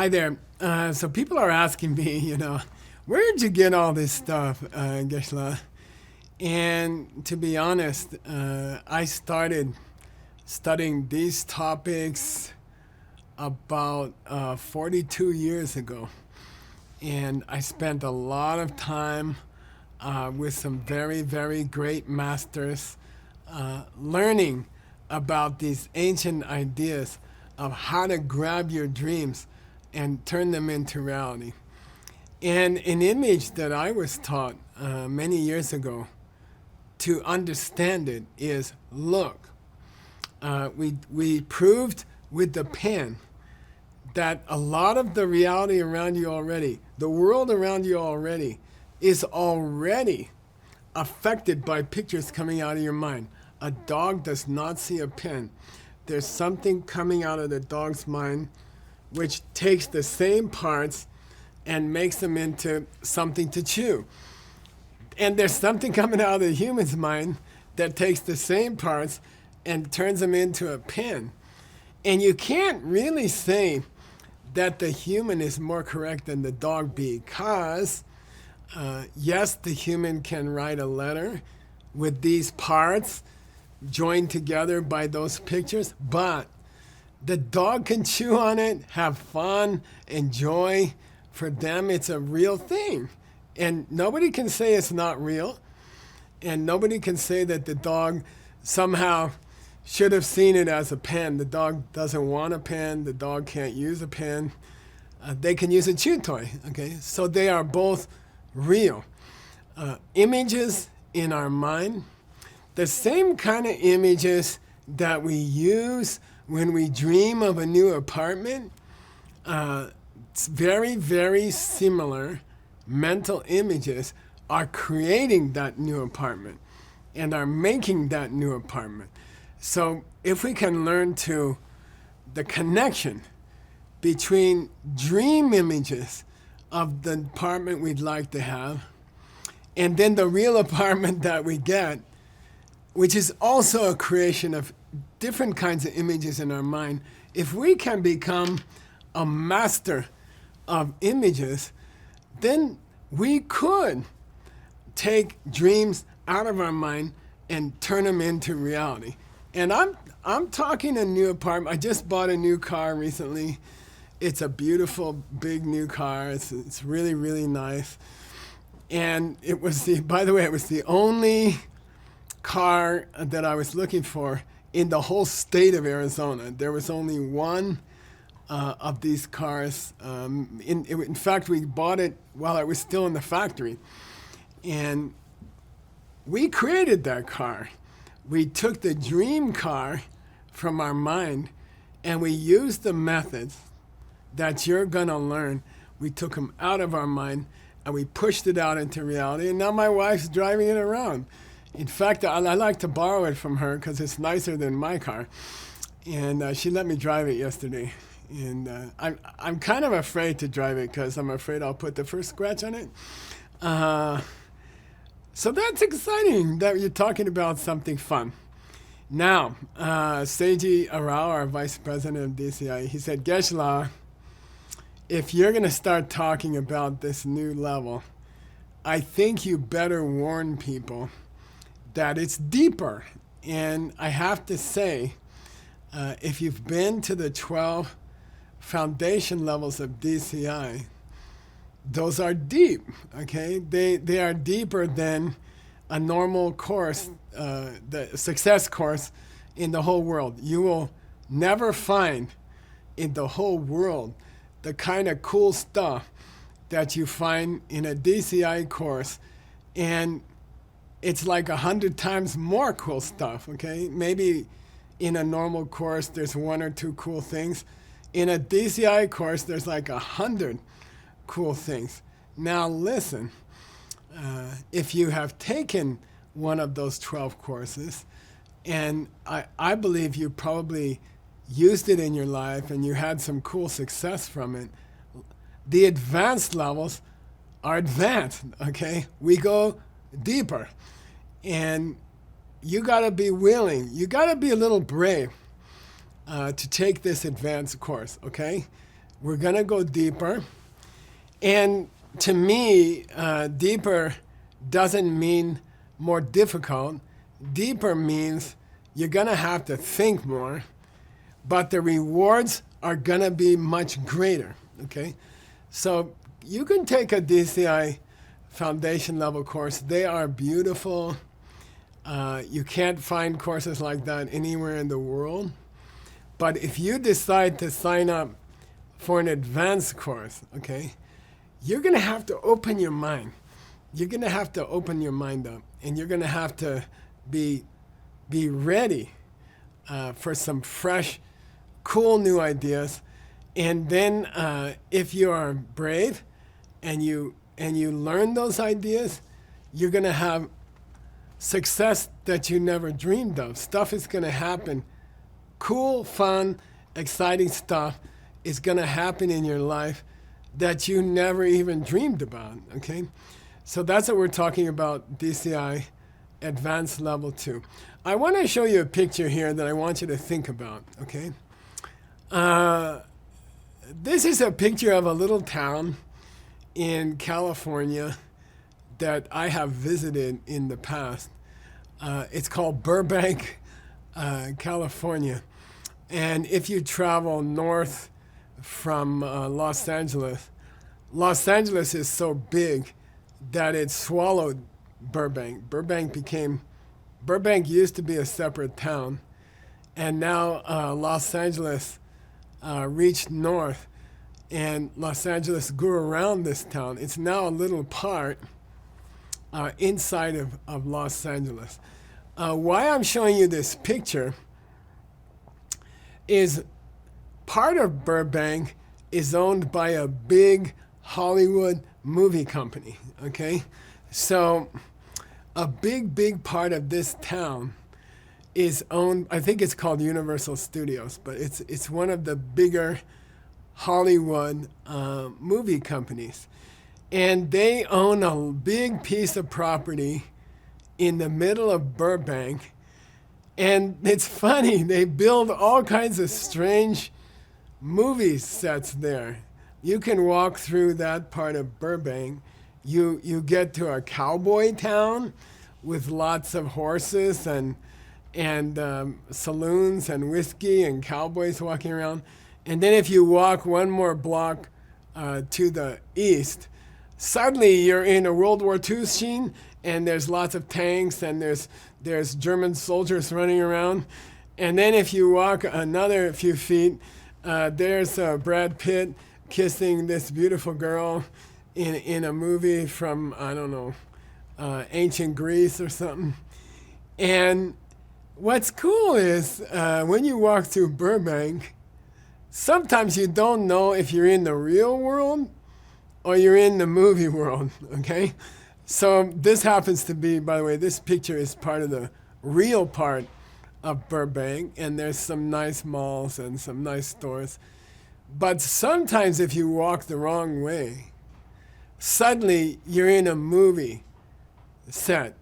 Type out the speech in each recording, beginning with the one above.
Hi there. So people are asking me, where'd you get all this stuff, Geshe? And to be honest, I started studying these topics about 42 years ago. And I spent a lot of time with some very, very great masters learning about these ancient ideas of how to grab your dreams and turn them into reality. And an image that I was taught many years ago to understand it is, look, we proved with the pen that a lot of the reality around you already, the world around you already, is already affected by pictures coming out of your mind. A dog does not see a pen. There's something coming out of the dog's mind which takes the same parts and makes them into something to chew. And there's something coming out of the human's mind that takes the same parts and turns them into a pen. And you can't really say that the human is more correct than the dog because, yes, the human can write a letter with these parts joined together by those pictures, but the dog can chew on it, have fun, enjoy. For them, it's a real thing. And nobody can say it's not real. And nobody can say that the dog somehow should have seen it as a pen. The dog doesn't want a pen. The dog can't use a pen. They can use a chew toy. Okay, so they are both real. Images in our mind, the same kind of images that we use when we dream of a new apartment, it's very, very similar mental images are creating that new apartment and are making that new apartment. So if we can learn to the connection between dream images of the apartment we'd like to have and then the real apartment that we get, which is also a creation of different kinds of images in our mind, if we can become a master of images, then we could take dreams out of our mind and turn them into reality. And I'm talking a new apartment. I just bought a new car recently. It's a beautiful, big new car. It's really, really nice. And it was by the way, it was the only car that I was looking for in the whole state of Arizona. There was only one of these cars. In fact, we bought it while I was still in the factory. And we created that car. We took the dream car from our mind and we used the methods that you're going to learn. We took them out of our mind and we pushed it out into reality. And now my wife's driving it around. In fact, I like to borrow it from her because it's nicer than my car. And she let me drive it yesterday. And I'm kind of afraid to drive it because I'm afraid I'll put the first scratch on it. So that's exciting that you're talking about something fun. Now, Seiji Arao, our vice president of DCI, he said, Geshe, if you're going to start talking about this new level, I think you better warn people that it's deeper. And I have to say, if you've been to the 12 foundation levels of DCI, those are deep, okay? They are deeper than a normal course, the success course in the whole world. You will never find in the whole world the kind of cool stuff that you find in a DCI course. And it's like 100 times more cool stuff, okay? Maybe in a normal course, there's one or two cool things. In a DCI course, there's like 100 cool things. Now listen, if you have taken one of those 12 courses, and I believe you probably used it in your life and you had some cool success from it, the advanced levels are advanced, okay? We go deeper. And you got to be willing, you got to be a little brave to take this advanced course, okay? We're going to go deeper. And to me, deeper doesn't mean more difficult. Deeper means you're going to have to think more, but the rewards are going to be much greater, okay? So you can take a DCI foundation level course. They are beautiful. You can't find courses like that anywhere in the world. But if you decide to sign up for an advanced course, okay, you're going to have to open your mind. You're going to have to open your mind up, and you're going to have to be ready for some fresh, cool new ideas. And then if you are brave and you learn those ideas, you're going to have success that you never dreamed of. Stuff is going to happen. Cool, fun, exciting stuff is going to happen in your life that you never even dreamed about, okay? So that's what we're talking about, DCI Advanced Level 2. I want to show you a picture here that I want you to think about, okay? This is a picture of a little town in California that I have visited in the past. It's called Burbank, California. And if you travel north from Los Angeles is so big that it swallowed Burbank. Burbank used to be a separate town, and now Los Angeles reached north, and Los Angeles grew around this town. It's now a little part inside of Los Angeles. Why I'm showing you this picture is part of Burbank is owned by a big Hollywood movie company, okay? So a big part of this town is owned, I think it's called Universal Studios, but it's one of the bigger Hollywood movie companies. And they own a big piece of property in the middle of Burbank. And it's funny, they build all kinds of strange movie sets there. You can walk through that part of Burbank. You get to a cowboy town with lots of horses and saloons and whiskey and cowboys walking around. And then if you walk one more block to the east, suddenly you're in a World War II scene, and there's lots of tanks, and there's German soldiers running around. And then if you walk another few feet, there's Brad Pitt kissing this beautiful girl in a movie from, I don't know, ancient Greece or something. And what's cool is when you walk through Burbank, sometimes you don't know if you're in the real world or you're in the movie world, okay? So this happens to be, by the way, this picture is part of the real part of Burbank, and there's some nice malls and some nice stores. But sometimes if you walk the wrong way, suddenly you're in a movie set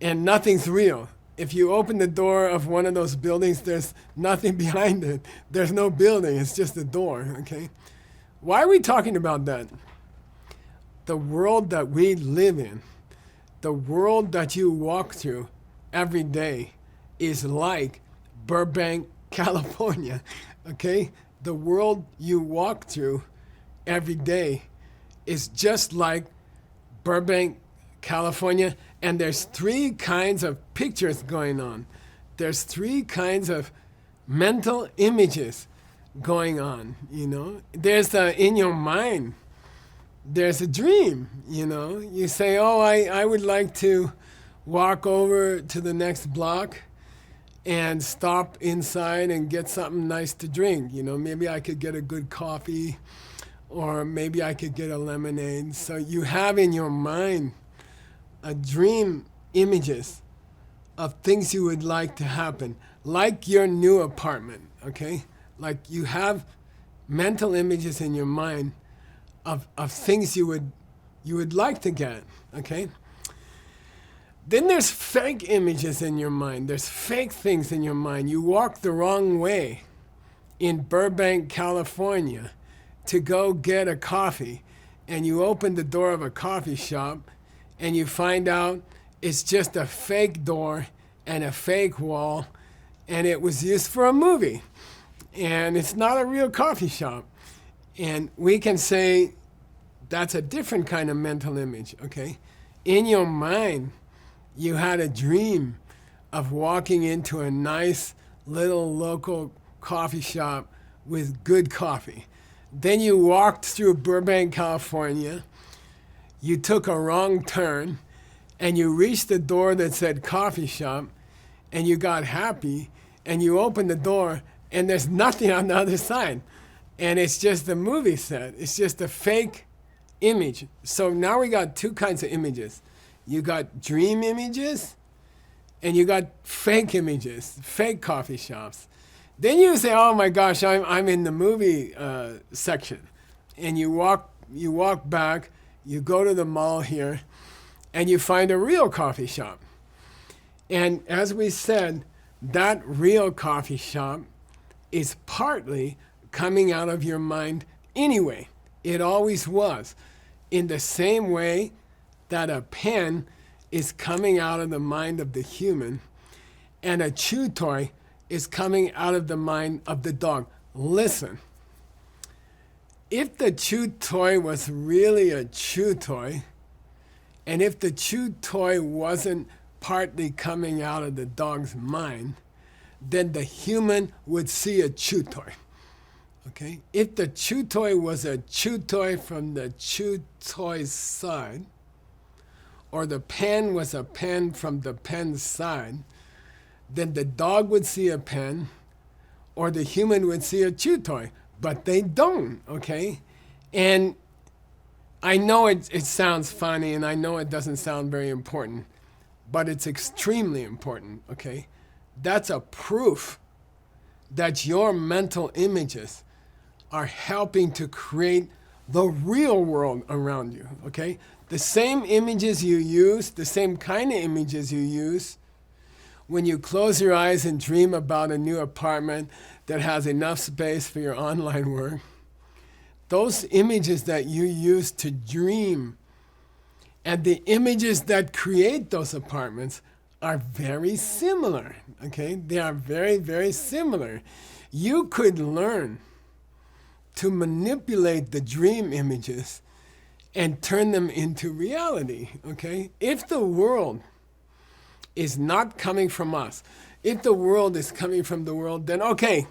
and nothing's real. If you open the door of one of those buildings, there's nothing behind it. There's no building, it's just a door, okay? Why are we talking about that? The world that we live in, the world that you walk through every day is like Burbank, California, okay? The world you walk through every day is just like Burbank, California, and there's three kinds of pictures going on. There's three kinds of mental images going on, you know? There's in your mind, there's a dream, you know? You say, oh, I would like to walk over to the next block and stop inside and get something nice to drink. You know, maybe I could get a good coffee, or maybe I could get a lemonade. So you have in your mind a dream images of things you would like to happen, like your new apartment, okay? Like you have mental images in your mind of things you would like to get, okay? Then there's fake images in your mind. There's fake things in your mind. You walk the wrong way in Burbank, California, to go get a coffee, and you open the door of a coffee shop and you find out it's just a fake door and a fake wall, and it was used for a movie, and it's not a real coffee shop. And we can say that's a different kind of mental image, okay? In your mind, you had a dream of walking into a nice little local coffee shop with good coffee. Then you walked through Burbank, California, you took a wrong turn, and you reached the door that said coffee shop, and you got happy, and you opened the door, and there's nothing on the other side. And it's just a movie set. It's just a fake image. So now we got two kinds of images. You got dream images, and you got fake images, fake coffee shops. Then you say, oh my gosh, I'm in the movie section. And you walk back, you go to the mall here, and you find a real coffee shop. And as we said, that real coffee shop is partly coming out of your mind anyway. It always was. In the same way that a pen is coming out of the mind of the human, and a chew toy is coming out of the mind of the dog. Listen, if the chew toy was really a chew toy, and if the chew toy wasn't partly coming out of the dog's mind, then the human would see a chew toy. Okay? If the chew toy was a chew toy from the chew toy's side, or the pen was a pen from the pen's side, then the dog would see a pen, or the human would see a chew toy. But they don't, okay? And I know it sounds funny, and I know it doesn't sound very important, but it's extremely important, okay? That's a proof that your mental images are helping to create the real world around you, okay? The same images you use, the same kind of images you use when you close your eyes and dream about a new apartment that has enough space for your online work, those images that you use to dream and the images that create those apartments are very similar, okay? They are very, very similar. You could learn to manipulate the dream images and turn them into reality, okay? If the world is not coming from us, if the world is coming from the world, then okay,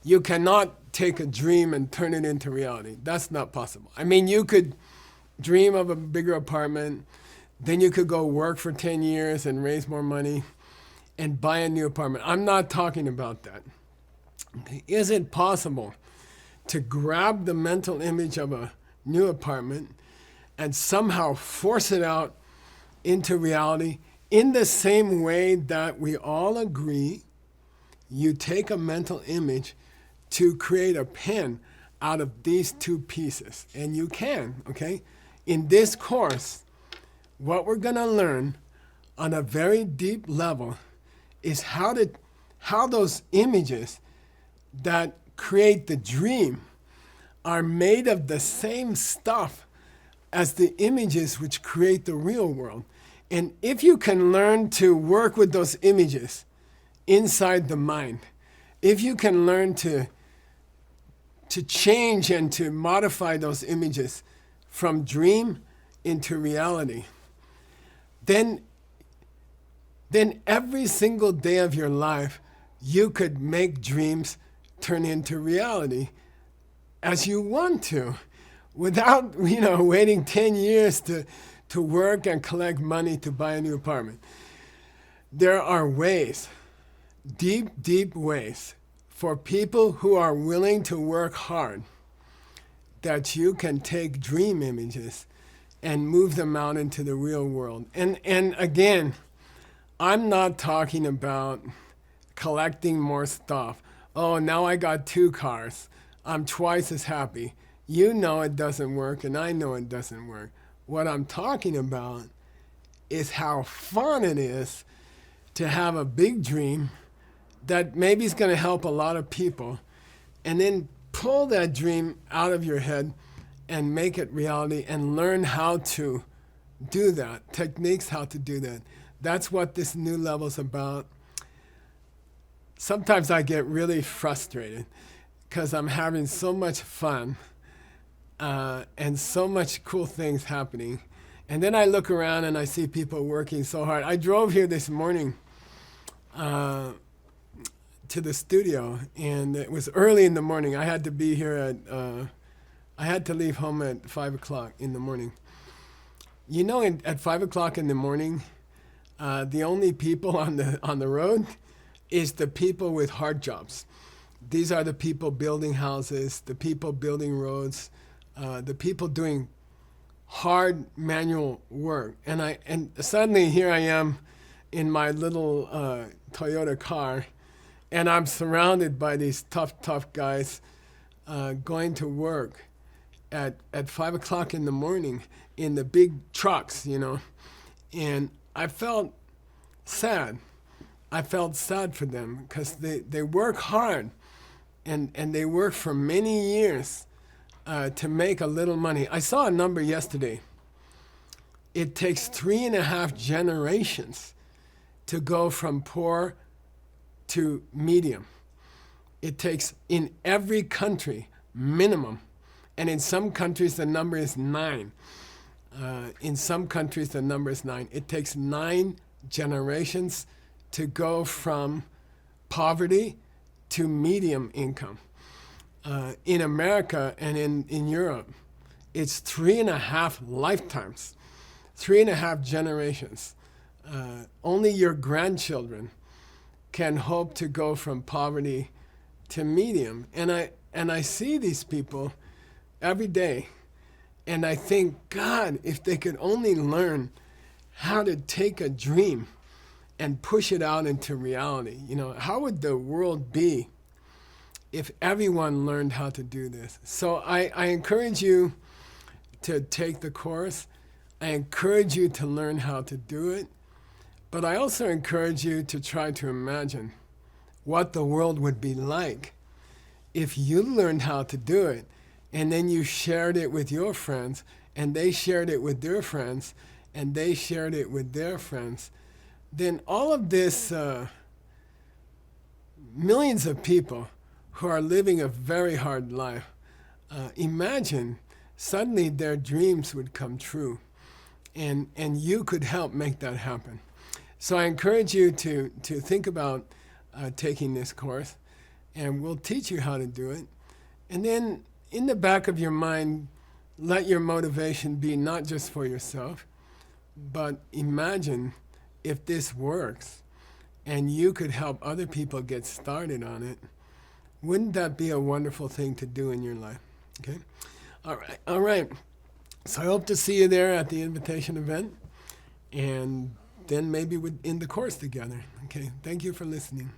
you cannot take a dream and turn it into reality. That's not possible. I mean, you could dream of a bigger apartment, then you could go work for 10 years and raise more money and buy a new apartment. I'm not talking about that. Okay. Is it possible to grab the mental image of a new apartment and somehow force it out into reality in the same way that we all agree you take a mental image to create a pen out of these two pieces? And you can, okay? In this course, what we're going to learn on a very deep level is how those images that create the dream are made of the same stuff as the images which create the real world. And if you can learn to work with those images inside the mind, if you can learn to change and to modify those images from dream into reality, then every single day of your life, you could make dreams turn into reality as you want to, without waiting 10 years to work and collect money to buy a new apartment. There are ways, deep, deep ways, for people who are willing to work hard, that you can take dream images and move them out into the real world. And again, I'm not talking about collecting more stuff. Oh, now I got 2 cars. I'm twice as happy. You know it doesn't work, and I know it doesn't work. What I'm talking about is how fun it is to have a big dream that maybe is going to help a lot of people, and then pull that dream out of your head and make it reality and learn how to do that, techniques how to do that. That's what this new level's about. Sometimes I get really frustrated because I'm having so much fun and so much cool things happening. And then I look around and I see people working so hard. I drove here this morning to the studio, and it was early in the morning. I had to be here I had to leave home at 5 o'clock in the morning. You know, at 5 o'clock in the morning, the only people on the road is the people with hard jobs. These are the people building houses, the people building roads, the people doing hard manual work. And suddenly here I am in my little Toyota car, and I'm surrounded by these tough guys going to work at 5 o'clock in the morning in the big trucks, you know. And I felt sad. I felt sad for them because they work hard and they work for many years to make a little money. I saw a number yesterday. It takes 3.5 generations to go from poor to medium. It takes, in every country, minimum. And in some countries, the number is 9. In some countries, the number is 9. It takes 9 generations to go from poverty to medium income. In America and in Europe, it's 3.5 lifetimes, 3.5 generations. Only your grandchildren can hope to go from poverty to medium. And I see these people every day, and I think, God, if they could only learn how to take a dream and push it out into reality. You know, how would the world be if everyone learned how to do this? So I encourage you to take the course. I encourage you to learn how to do it. But I also encourage you to try to imagine what the world would be like if you learned how to do it, and then you shared it with your friends, and they shared it with their friends, and they shared it with their friends. Then all of this, millions of people who are living a very hard life, imagine suddenly their dreams would come true, and you could help make that happen. So I encourage you to think about taking this course, and we'll teach you how to do it. And then in the back of your mind, let your motivation be not just for yourself, but imagine if this works and you could help other people get started on it. Wouldn't that be a wonderful thing to do in your life? Okay? All right. So I hope to see you there at the invitation event, and then maybe we'd end the course together. Okay, thank you for listening.